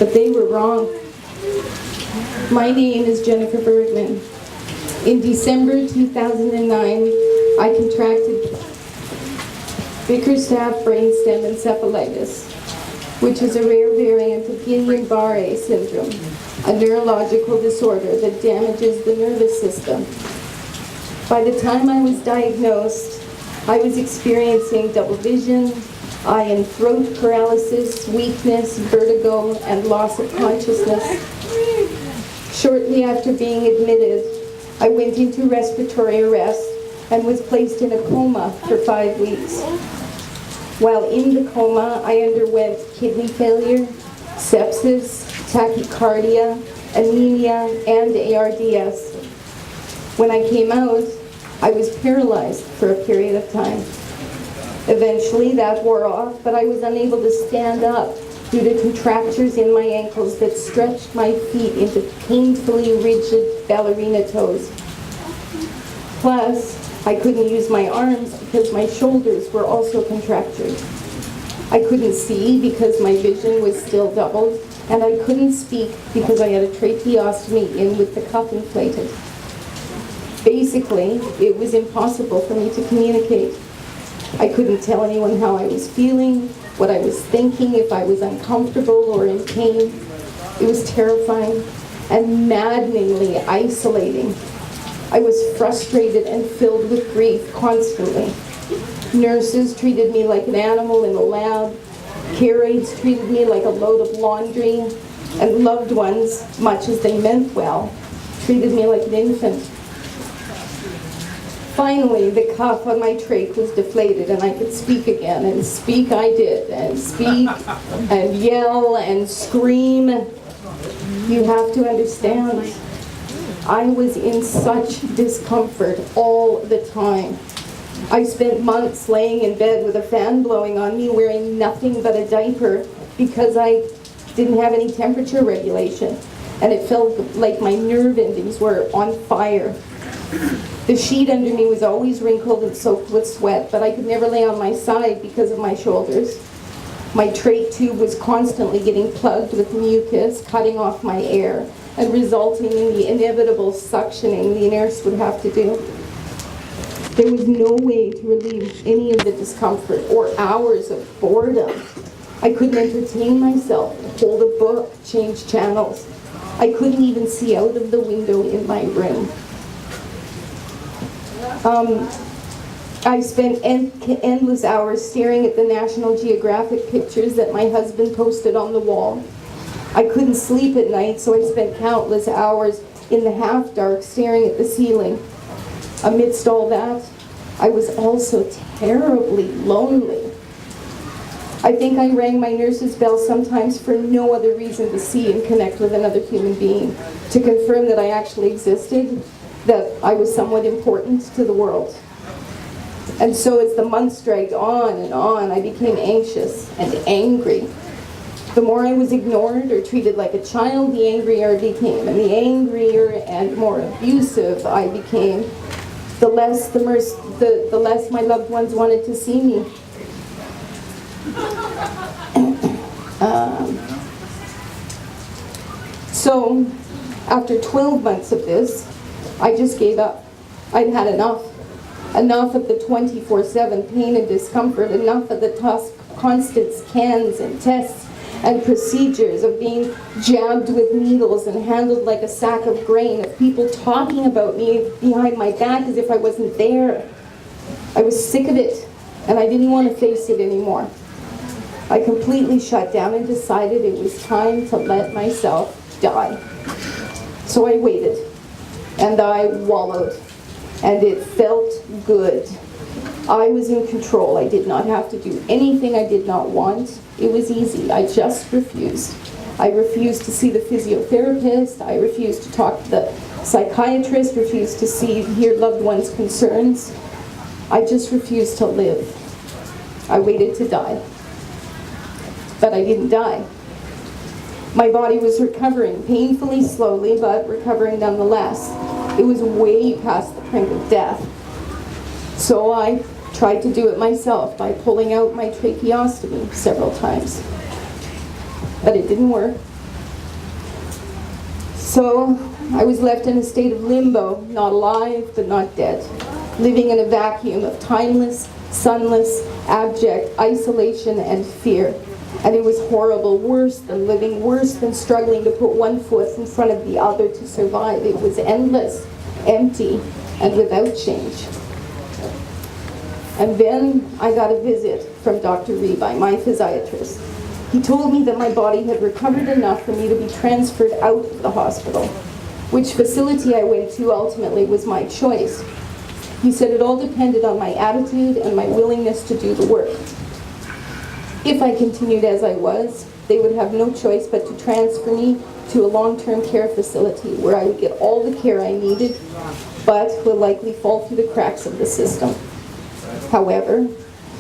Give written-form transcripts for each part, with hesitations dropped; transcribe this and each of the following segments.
But they were wrong. My name is Jennifer Burgmann. In December 2009, I contracted Bickerstaff brainstem encephalitis, which is a rare variant of Guillain-Barré syndrome, a neurological disorder that damages the nervous system. By the time I was diagnosed, I was experiencing double vision, eye and throat paralysis, weakness, vertigo, and loss of consciousness. Shortly after being admitted, I went into respiratory arrest and was placed in a coma for 5 weeks. While in the coma, I underwent kidney failure, sepsis, tachycardia, anemia, and ARDS. When I came out, I was paralyzed for a period of time. Eventually, that wore off, but I was unable to stand up due to contractures in my ankles that stretched my feet into painfully rigid ballerina toes. Plus, I couldn't use my arms because my shoulders were also contractured. I couldn't see because my vision was still doubled, and I couldn't speak because I had a tracheostomy in with the cuff inflated. Basically, it was impossible for me to communicate. I couldn't tell anyone how I was feeling, what I was thinking, if I was uncomfortable or in pain. It was terrifying and maddeningly isolating. I was frustrated and filled with grief constantly. Nurses treated me like an animal in a lab. Care aides treated me like a load of laundry. And loved ones, much as they meant well, treated me like an infant. Finally, the cuff on my trach was deflated and I could speak again, and speak I did, and speak and yell and scream. You have to understand, I was in such discomfort all the time. I spent months laying in bed with a fan blowing on me, wearing nothing but a diaper because I didn't have any temperature regulation, and it felt like my nerve endings were on fire. The sheet under me was always wrinkled and soaked with sweat, but I could never lay on my side because of my shoulders. My trach tube was constantly getting plugged with mucus, cutting off my air, and resulting in the inevitable suctioning the nurse would have to do. There was no way to relieve any of the discomfort or hours of boredom. I couldn't entertain myself, hold a book, change channels. I couldn't even see out of the window in my room. I spent endless hours staring at the National Geographic pictures that my husband posted on the wall. I couldn't sleep at night, so I spent countless hours in the half-dark staring at the ceiling. Amidst all that, I was also terribly lonely. I think I rang my nurse's bell sometimes for no other reason to see and connect with another human being, to confirm that I actually existed, that I was somewhat important to the world. And so as the months dragged on and on, I became anxious and angry. The more I was ignored or treated like a child, the angrier I became. And the angrier and more abusive I became, the less my loved ones wanted to see me. So after 12 months of this, I just gave up. I'd had enough. Enough of the 24/7 pain and discomfort, enough of the constant scans and tests and procedures, of being jabbed with needles and handled like a sack of grain, of people talking about me behind my back as if I wasn't there. I was sick of it, and I didn't want to face it anymore. I completely shut down and decided it was time to let myself die. So I waited, and I wallowed, and it felt good. I was in control. I did not have to do anything I did not want. It was easy. I just refused. I refused to see the physiotherapist. I refused to talk to the psychiatrist, refused to hear loved ones' concerns. I just refused to live. I waited to die. But I didn't die. My body was recovering, painfully slowly, but recovering nonetheless. It was way past the brink of death. So I tried to do it myself by pulling out my tracheostomy several times. But it didn't work. So I was left in a state of limbo, not alive but not dead, living in a vacuum of timeless, sunless, abject isolation and fear. And it was horrible, worse than living, worse than struggling to put one foot in front of the other to survive. It was endless, empty, and without change. And then I got a visit from Dr. Rebai, my physiatrist. He told me that my body had recovered enough for me to be transferred out of the hospital. Which facility I went to ultimately was my choice. He said it all depended on my attitude and my willingness to do the work. If I continued as I was, they would have no choice but to transfer me to a long-term care facility where I would get all the care I needed, but would likely fall through the cracks of the system. However,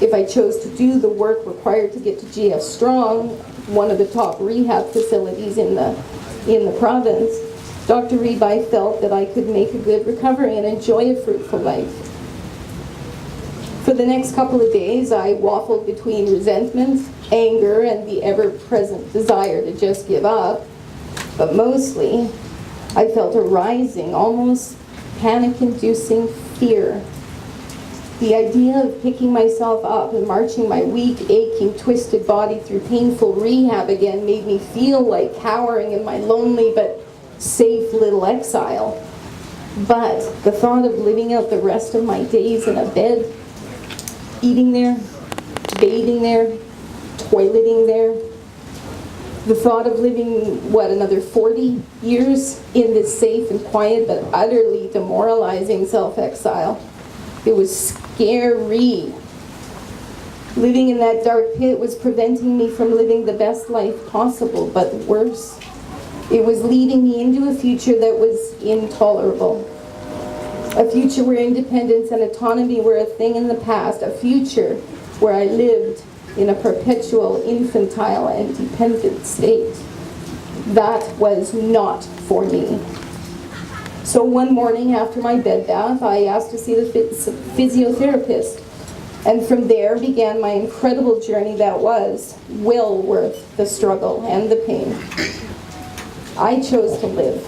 if I chose to do the work required to get to GF Strong, one of the top rehab facilities in the province, Dr. Rebai felt that I could make a good recovery and enjoy a fruitful life. For the next couple of days, I waffled between resentment, anger, and the ever-present desire to just give up. But mostly, I felt a rising, almost panic-inducing fear. The idea of picking myself up and marching my weak, aching, twisted body through painful rehab again made me feel like cowering in my lonely but safe little exile. But the thought of living out the rest of my days in a bed, eating there, bathing there, toileting there, the thought of living, another 40 years in this safe and quiet but utterly demoralizing self-exile, it was scary. Living in that dark pit was preventing me from living the best life possible, but worse, it was leading me into a future that was intolerable. A future where independence and autonomy were a thing in the past, a future where I lived in a perpetual infantile and dependent state. That was not for me. So one morning after my bed bath, I asked to see the physiotherapist. And from there began my incredible journey that was well worth the struggle and the pain. I chose to live,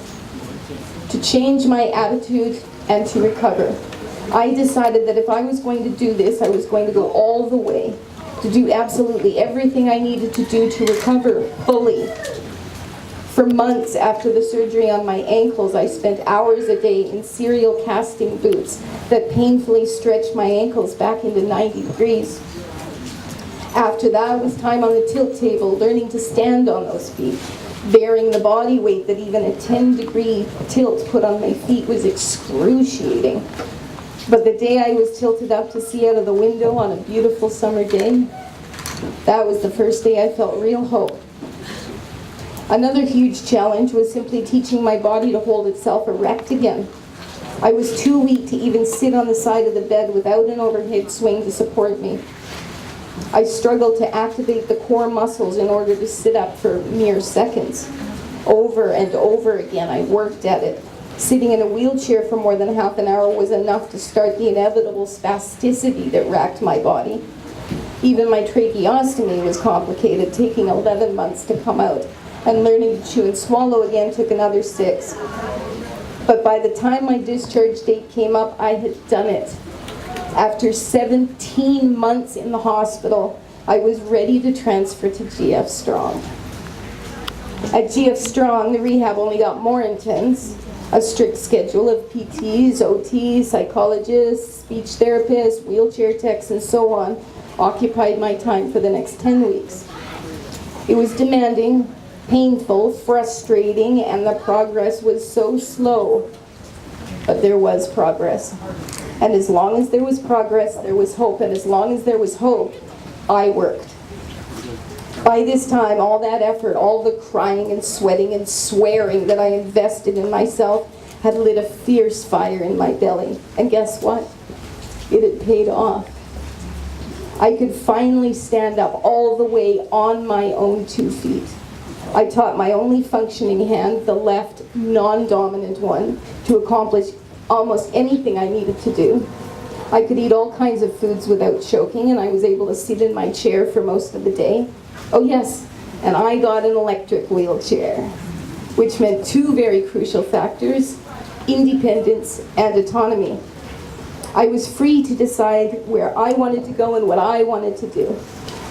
to change my attitude and to recover. I decided that if I was going to do this, I was going to go all the way, to do absolutely everything I needed to do to recover fully. For months after the surgery on my ankles, I spent hours a day in serial casting boots that painfully stretched my ankles back into 90 degrees. After that, it was time on the tilt table, learning to stand on those feet, bearing the body weight that even a 10-degree tilt put on my feet was excruciating. But the day I was tilted up to see out of the window on a beautiful summer day, that was the first day I felt real hope. Another huge challenge was simply teaching my body to hold itself erect again. I was too weak to even sit on the side of the bed without an overhead swing to support me. I struggled to activate the core muscles in order to sit up for mere seconds. Over and over again, I worked at it. Sitting in a wheelchair for more than half an hour was enough to start the inevitable spasticity that racked my body. Even my tracheostomy was complicated, taking 11 months to come out, and learning to chew and swallow again took another 6. But by the time my discharge date came up, I had done it. After 17 months in the hospital, I was ready to transfer to GF Strong. At GF Strong, the rehab only got more intense. A strict schedule of PTs, OTs, psychologists, speech therapists, wheelchair techs, and so on occupied my time for the next 10 weeks. It was demanding, painful, frustrating, and the progress was so slow. But there was progress. And as long as there was progress, there was hope. And as long as there was hope, I worked. By this time, all that effort, all the crying and sweating and swearing that I invested in myself had lit a fierce fire in my belly. And guess what? It had paid off. I could finally stand up all the way on my own 2 feet. I taught my only functioning hand, the left non-dominant one, to accomplish almost anything I needed to do. I could eat all kinds of foods without choking, and I was able to sit in my chair for most of the day. Oh yes, and I got an electric wheelchair. which meant two very crucial factors: independence and autonomy. I was free to decide where I wanted to go and what I wanted to do.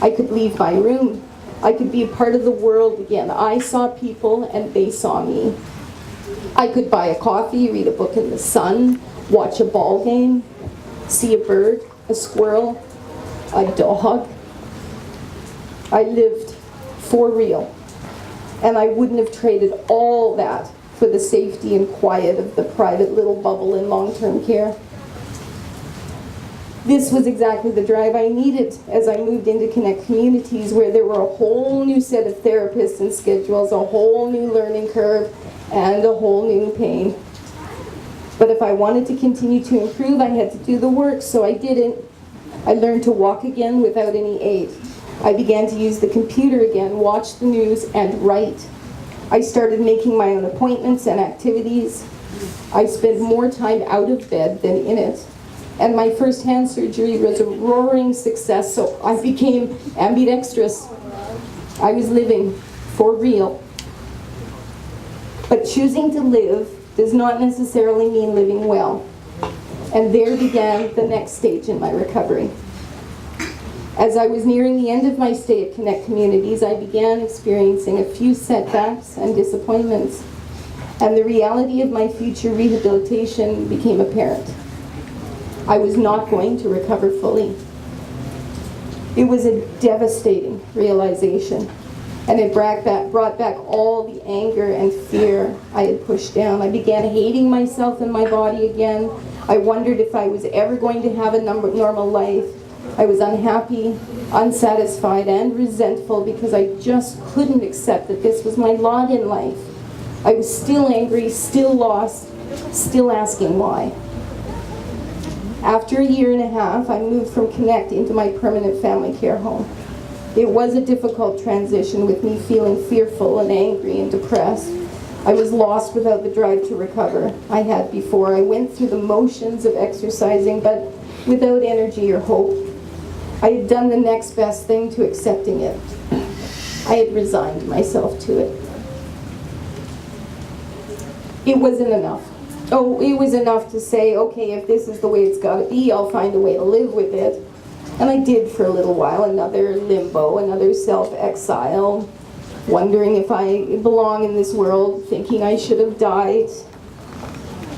I could leave my room. I could be a part of the world again. I saw people and they saw me. I could buy a coffee, read a book in the sun, watch a ball game, see a bird, a squirrel, a dog. I lived for real. And I wouldn't have traded all that for the safety and quiet of the private little bubble in long-term care. This was exactly the drive I needed as I moved into Connect Communities, where there were a whole new set of therapists and schedules, a whole new learning curve, and a whole new pain. But if I wanted to continue to improve, I had to do the work, so I didn't. I learned to walk again without any aid. I began to use the computer again, watch the news, and write. I started making my own appointments and activities. I spent more time out of bed than in it. And my first hand surgery was a roaring success, so I became ambidextrous. I was living for real. But choosing to live does not necessarily mean living well. And there began the next stage in my recovery. As I was nearing the end of my stay at Connect Communities, I began experiencing a few setbacks and disappointments, and the reality of my future rehabilitation became apparent. I was not going to recover fully. It was a devastating realization, and it brought back all the anger and fear I had pushed down. I began hating myself and my body again. I wondered if I was ever going to have a normal life. I was unhappy, unsatisfied, and resentful because I just couldn't accept that this was my lot in life. I was still angry, still lost, still asking why. After a year and a half, I moved from Connect into my permanent family care home. It was a difficult transition, with me feeling fearful and angry and depressed. I was lost without the drive to recover I had before. I went through the motions of exercising, but without energy or hope. I had done the next best thing to accepting it. I had resigned myself to it. It wasn't enough. Oh, it was enough to say, okay, if this is the way it's got to be, I'll find a way to live with it. And I did for a little while, another limbo, another self-exile, wondering if I belong in this world, thinking I should have died.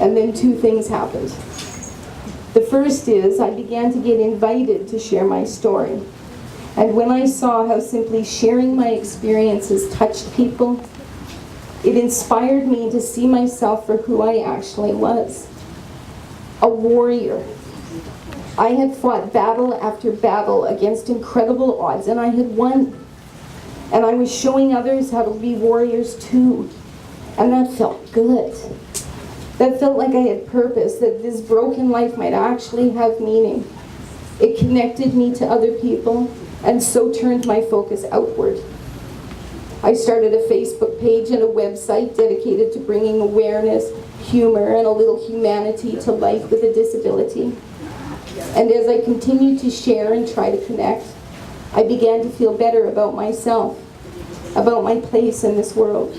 And then two things happened. The first is I began to get invited to share my story. And when I saw how simply sharing my experiences touched people, it inspired me to see myself for who I actually was. A warrior. I had fought battle after battle against incredible odds, and I had won. And I was showing others how to be warriors too. And that felt good. That felt like I had purpose, that this broken life might actually have meaning. It connected me to other people, and so turned my focus outward. I started a Facebook page and a website dedicated to bringing awareness, humor, and a little humanity to life with a disability. And as I continued to share and try to connect, I began to feel better about myself, about my place in this world.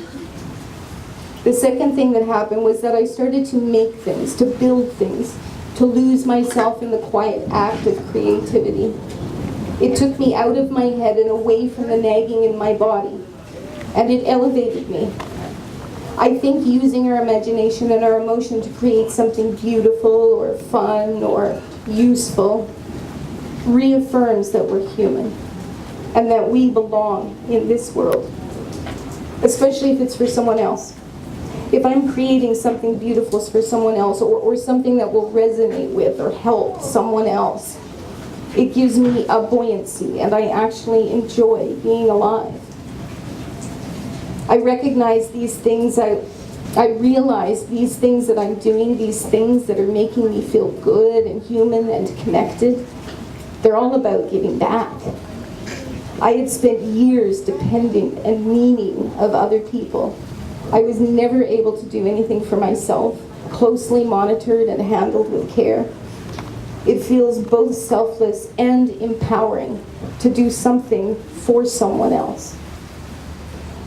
The second thing that happened was that I started to make things, to build things, to lose myself in the quiet act of creativity. It took me out of my head and away from the nagging in my body, and it elevated me. I think using our imagination and our emotion to create something beautiful or fun or useful reaffirms that we're human and that we belong in this world, especially if it's for someone else. If I'm creating something beautiful for someone else, or something that will resonate with or help someone else, it gives me a buoyancy, and I actually enjoy being alive. I recognize these things, I realize these things that I'm doing, these things that are making me feel good and human and connected, they're all about giving back. I had spent years depending and leaning of other people. I was never able to do anything for myself, closely monitored and handled with care. It feels both selfless and empowering to do something for someone else.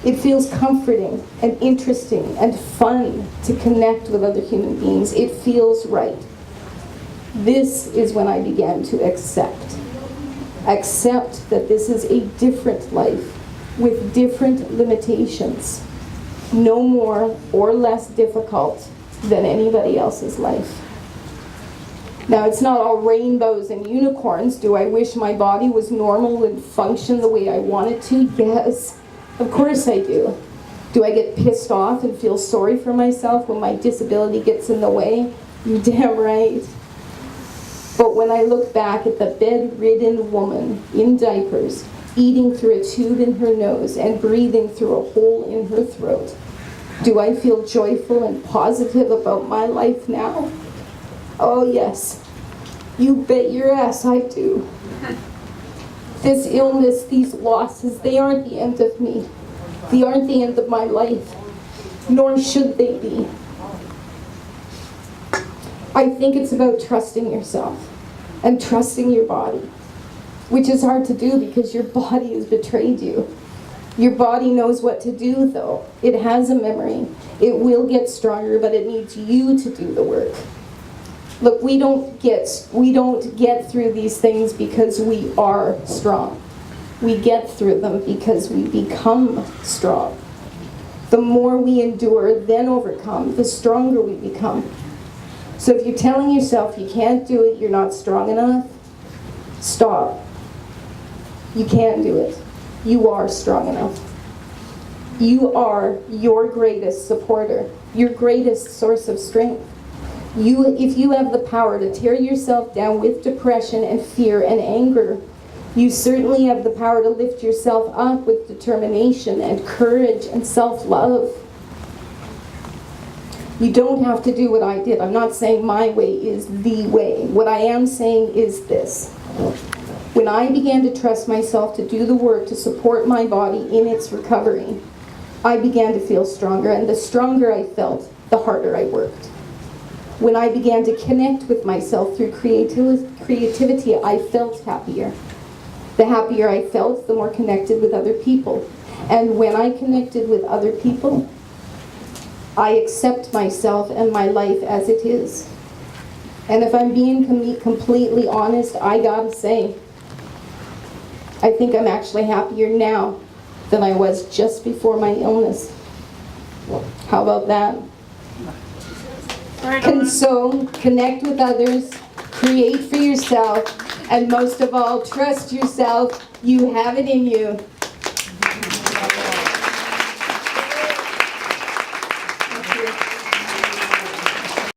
It feels comforting and interesting and fun to connect with other human beings. It feels right. This is when I began to accept. Accept that this is a different life with different limitations. No more or less difficult than anybody else's life. Now, it's not all rainbows and unicorns. Do I wish my body was normal and functioned the way I want it to? Yes, of course I do. Do I get pissed off and feel sorry for myself when my disability gets in the way? You're damn right. But when I look back at the bedridden woman in diapers, eating through a tube in her nose and breathing through a hole in her throat, do I feel joyful and positive about my life now? Oh yes, you bet your ass I do. This illness, these losses, they aren't the end of me. They aren't the end of my life, nor should they be. I think it's about trusting yourself and trusting your body, which is hard to do because your body has betrayed you. Your body knows what to do though. It has a memory. It will get stronger, but it needs you to do the work. Look, we don't get through these things because we are strong. We get through them because we become strong. The more we endure, then overcome, the stronger we become. So if you're telling yourself you can't do it, you're not strong enough, stop. You can do it. You are strong enough. You are your greatest supporter, your greatest source of strength. If you have the power to tear yourself down with depression and fear and anger, you certainly have the power to lift yourself up with determination and courage and self-love. You don't have to do what I did. I'm not saying my way is the way. What I am saying is this. When I began to trust myself to do the work to support my body in its recovery, I began to feel stronger, and the stronger I felt, the harder I worked. When I began to connect with myself through creativity, I felt happier. The happier I felt, the more connected with other people. And when I connected with other people, I accept myself and my life as it is. And if I'm being completely honest, I gotta say, I think I'm actually happier now than I was just before my illness. How about that? Console, connect with others, create for yourself, and most of all, trust yourself. You have it in you.